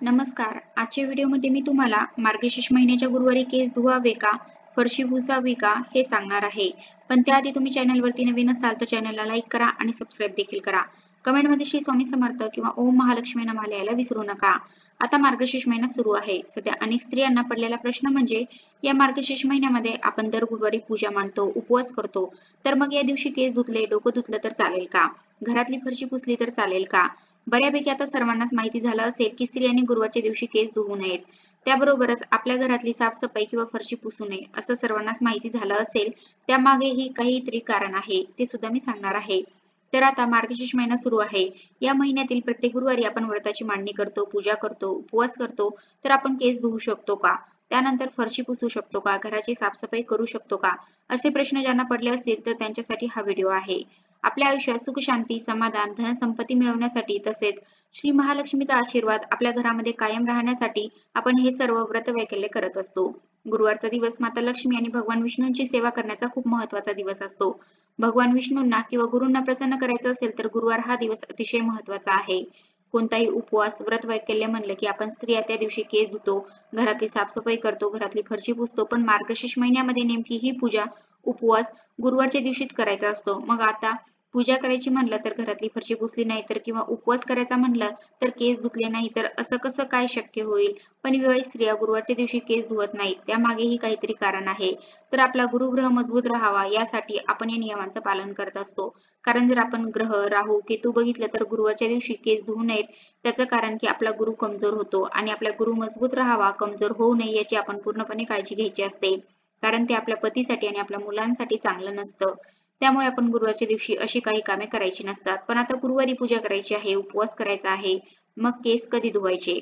नमस्कार. आजच्या व्हिडिओमध्ये मी तुम्हाला मार्गशीर्ष महिन्याच्या गुरुवारी केस धुवावे का, फरशी पुसावी का हे सांगणार आहे. पण त्याआधी तुम्ही चॅनलवरती नवीन असाल तर चॅनलला लाईक करा आणि सबस्क्राईब देखील करा. कमेंटमध्ये श्री स्वामी समर्थ किंवा ओम महालक्ष्मी नमः लिहायला विसरू नका. आता मार्गशीर्ष महिना सुरू आहे. सध्या अनेक स्त्रियांना पडलेला प्रश्न म्हणजे या मार्गशीर्ष महिन्यामध्ये आपण दर गुरुवारी पूजा मांडतो, उपवास करतो. तर मग या दिवशी केस धुतले, डोकं धुतलं तर चालेल का? घरातली फरशी पुसली तर चालेल का? बऱ्यापैकी आता सर्वांनाच माहिती झालं असेल की स्त्रियांनी गुरुवारच्या दिवशी केस धुवू नयेत. त्याबरोबरच आपल्या घरातली साफसफाई किंवा फरशी पुसू नये असं सर्वांनाच माहिती झालं असेल. त्यामागेही काहीतरी कारण आहे, ते सुद्धा मी सांगणार आहे. तर आता मार्गशीर्ष महिना सुरू आहे. या महिन्यातील प्रत्येक गुरुवारी आपण व्रताची मांडणी करतो, पूजा करतो, उपवास करतो. तर आपण केस धुवू शकतो का? त्यानंतर फरशी पुसू शकतो का? घराची साफसफाई करू शकतो का? असे प्रश्न ज्यांना पडले असतील तर त्यांच्यासाठी हा व्हिडिओ आहे. आपल्या आयुष्यात सुख शांती, समाधान, धनसंपत्ती मिळवण्यासाठी तसेच श्री महालक्ष्मीचा आशीर्वाद आपल्या घरामध्ये कायम राहण्यासाठी आपण हे सर्व व्रतवैकल्य करत असतो. गुरुवारचा दिवस माता लक्ष्मी आणि भगवान विष्णूंची सेवा करण्याचा खूप महत्त्वाचा दिवस असतो. भगवान विष्णूंना किंवा गुरूंना प्रसन्न करायचं असेल तर गुरुवार हा दिवस अतिशय महत्त्वाचा आहे. कोणताही उपवास, व्रतवैकल्य म्हणलं की आपण स्त्रिया त्या दिवशी केस धुतो, घरातली साफसफाई करतो, घरातली फरशी पुसतो. पण मार्गशीर्ष महिन्यामध्ये नेमकी ही पूजा, उपवास गुरुवारच्या दिवशीच करायचा असतो. मग आता पूजा करायची म्हणलं तर घरातली फरशी पुसली नाही तर किंवा उपवास करायचा म्हणलं तर केस धुतले नाही तर असं कसं काय शक्य होईल? पण विवाहित स्त्रिया गुरुवारच्या दिवशी केस धुवत नाहीत. त्यामागेही काहीतरी कारण आहे. तर आपला गुरुग्रह मजबूत राहावा यासाठी आपण या नियमांचं पालन करत असतो. कारण जर आपण ग्रह, राहू, केतू बघितलं तर गुरुवारच्या दिवशी केस धुवू नयेत. त्याचं कारण की आपला गुरु कमजोर होतो आणि आपला गुरु मजबूत राहावा, कमजोर होऊ नये याची आपण पूर्णपणे काळजी घ्यायची असते. कारण ते आपल्या पतीसाठी आणि आपल्या मुलांसाठी चांगलं नसतं. त्यामुळे आपण गुरुवारच्या दिवशी अशी काही कामे करायची नसतात. पण आता गुरुवारी पूजा करायची आहे, उपवास करायचा आहे, मग केस कधी धुवायचे?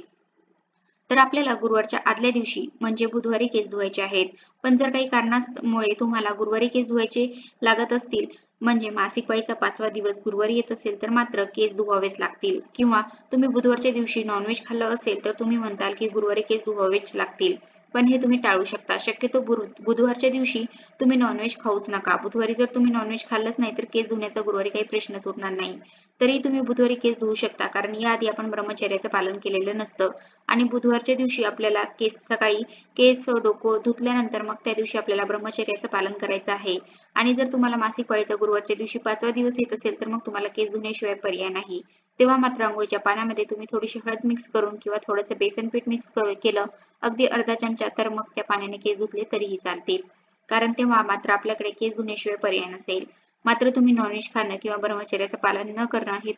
तर आपल्याला गुरुवारच्या आदल्या दिवशी म्हणजे बुधवारी केस धुवायचे आहेत. पण जर काही कारणामुळे तुम्हाला गुरुवारी केस धुवायचे लागत असतील, म्हणजे मासिक पाळीचा 5वा दिवस गुरुवारी येत असेल तर मात्र केस धुवावेच लागतील. किंवा तुम्ही बुधवारच्या दिवशी नॉनव्हेज खाल्लं असेल तर तुम्ही म्हणताल की गुरुवारी केस धुवावेच लागतील. पण हे तुम्ही टाळू शकता. शक्यतो बुधवारच्या दिवशी तुम्ही नॉनव्हेज खाऊच नका. बुधवारी जर तुम्ही नॉनव्हेज खाल्लंच नाही तर केस धुण्याचा गुरुवारी काही प्रश्नच उरणार नाही. तरी तुम्ही बुधवारी केस धुवू शकता कारण याआधी आपण ब्रह्मचर्याचं पालन केलेलं नसतं. आणि बुधवारच्या दिवशी आपल्याला सकाळी केस, डोकं धुतल्यानंतर मग त्या दिवशी आपल्याला ब्रह्मचर्याचं पालन करायचं आहे. आणि जर तुम्हाला मासिक पाळीचा गुरुवारच्या दिवशी 5वा दिवस येत असेल तर मग तुम्हाला केस धुण्याशिवाय पर्याय नाही. तेव्हा मात्र अंघोळीच्या पाण्यामध्ये तुम्ही थोडीशी हळद मिक्स करून किंवा थोडंसं बेसन पीठ मिक्स केलं, अगदी अर्धा चमचा, तर मग त्या पाण्याने केस धुतले तरीही चालतील. कारण तेव्हा मात्र आपल्याकडे केस धुण्याशिवाय पर्याय नसेल. मात्र तुम्ही नॉनव्हेज खाणं किंवा ब्रह्मचर्याचं पालन न करणं हे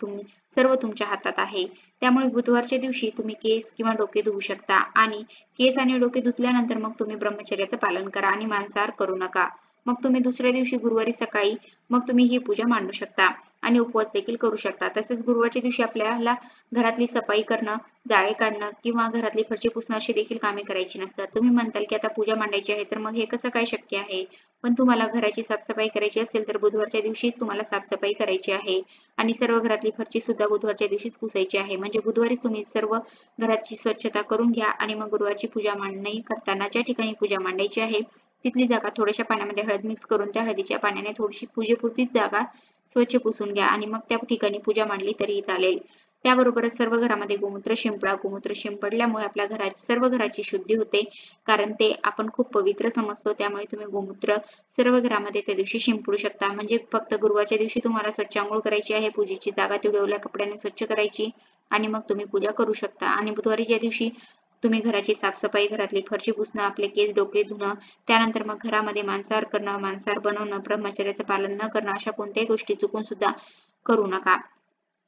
सर्व तुमच्या हातात आहे. त्यामुळे बुधवारच्या दिवशी तुम्ही केस किंवा डोके धुवू शकता आणि केस आणि डोके धुतल्यानंतर मग तुम्ही ब्रह्मचर्याचं पालन करा आणि मांसाहार करू नका. मग तुम्ही दुसऱ्या दिवशी गुरुवारी सकाळी मग तुम्ही ही पूजा मांडू शकता आणि उपवास देखील करू शकता. तसेच गुरुवारच्या दिवशी आपल्याला घरातली सफाई करणं, जाळे काढणं किंवा घरातली फरशी पुसणं अशी देखील कामे करायची नसतात. तुम्ही म्हणताल की आता पूजा मांडायची आहे तर मग हे कसं काय शक्य आहे? पण तुम्हाला घराची साफसफाई करायची असेल तर बुधवारच्या दिवशीच तुम्हाला साफसफाई करायची आहे आणि सर्व घरातली फरशी सुद्धा बुधवारच्या दिवशीच पुसायची आहे. म्हणजे बुधवारीच तुम्ही सर्व घराची स्वच्छता करून घ्या आणि मग गुरुवारची पूजा मांडणी करताना ज्या ठिकाणी पूजा मांडायची आहे तिथली जागा थोड्याशा पाण्यामध्ये हळद मिक्स करून त्या हळदीच्या पाण्याने थोडीशी पूजेपुरतीच जागा स्वच्छ पुसून घ्या आणि मग त्या ठिकाणी पूजा मांडली तरीही चालेल. त्याबरोबरच सर्व घरामध्ये गोमूत्र शिंपडा. गोमूत्र शिंपडल्यामुळे आपल्या सर्व घराची शुद्धी होते. कारण ते आपण खूप पवित्र समजतो. त्यामुळे तुम्ही गोमूत्र सर्व घरामध्ये त्या दिवशी शिंपडू शकता. म्हणजे फक्त गुरुवारच्या दिवशी तुम्हाला स्वच्छ अंघोळ करायची आहे. पूजेची जागा तेवढी ओल्या कपड्याने स्वच्छ करायची आणि मग तुम्ही पूजा करू शकता. आणि बुधवारी ज्या दिवशी तुम्ही घराची साफसफाई, घरातली फरशी पुसणं, आपले केस डोके धुणं, त्यानंतर मग घरामध्ये मांसाहार करणं, मांसाहार बनवणं, ब्रह्मचर्याचं पालन न करणं अशा कोणत्याही गोष्टी चुकून सुद्धा करू नका.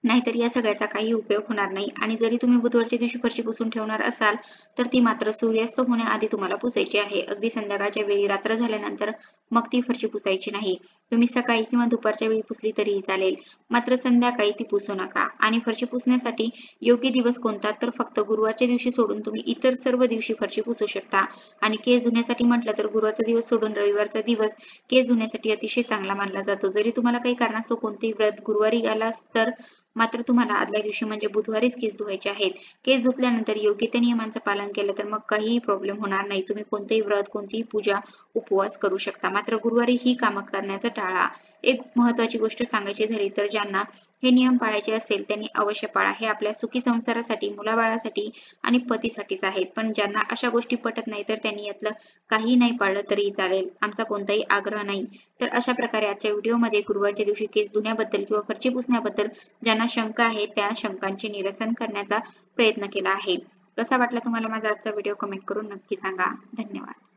नाहीतर या सगळ्याचा काही उपयोग होणार नाही. आणि जरी तुम्ही बुधवारच्या दिवशी फरशी पुसून ठेवणार असाल तर ती मात्र सूर्यास्त होण्याआधी तुम्हाला पुसायची आहे. अगदी संध्याकाळच्या वेळी, रात्र झाल्यानंतर मग ती फरशी पुसायची नाही. तुम्ही सकाळी किंवा दुपारच्या वेळी पुसली तरीही चालेल. मात्र संध्याकाळी ती पुसू नका. आणि फरशी पुसण्यासाठी योग्य दिवस कोणता तर फक्त गुरुवारच्या दिवशी सोडून तुम्ही इतर सर्व दिवशी फरशी पुसू शकता. आणि केस धुण्यासाठी म्हटलं तर गुरुवारचा दिवस सोडून रविवारचा दिवस केस धुण्यासाठी अतिशय चांगला मानला जातो. जरी तुम्हाला काही कारणास्तव कोणतेही व्रत गुरुवारी आलास तर मात्र तुम्हाला आदल्या दिवशी म्हणजे बुधवारीच केस धुवायचे आहेत. केस धुतल्यानंतर योग्य त्या नियमांचं पालन केलं तर मग काहीही प्रॉब्लेम होणार नाही. तुम्ही कोणतेही व्रत, कोणतीही पूजा, उपवास करू शकता. मात्र गुरुवारी ही कामं करण्याचं टाळा. एक महत्त्वाची गोष्ट सांगायची झाली तर ज्यांना हे नियम पाळायचे असेल त्यांनी अवश्य पाळा. हे आपल्या सुखी संसारासाठी, मुलाबाळासाठी आणि पतीसाठीच आहेत. पण ज्यांना अशा गोष्टी पटत नाही तर त्यांनी यातलं काही नाही पाळलं तरीही चालेल. आमचा कोणताही आग्रह नाही. तर अशा प्रकारे आजच्या व्हिडिओमध्ये गुरुवारच्या दिवशी केस धुण्याबद्दल किंवा फरशी पुसण्याबद्दल ज्यांना शंका आहे त्या शंकांचे निरसन करण्याचा प्रयत्न केला आहे. कसा वाटला तुम्हाला माझा आजचा व्हिडिओ कमेंट करून नक्की सांगा. धन्यवाद.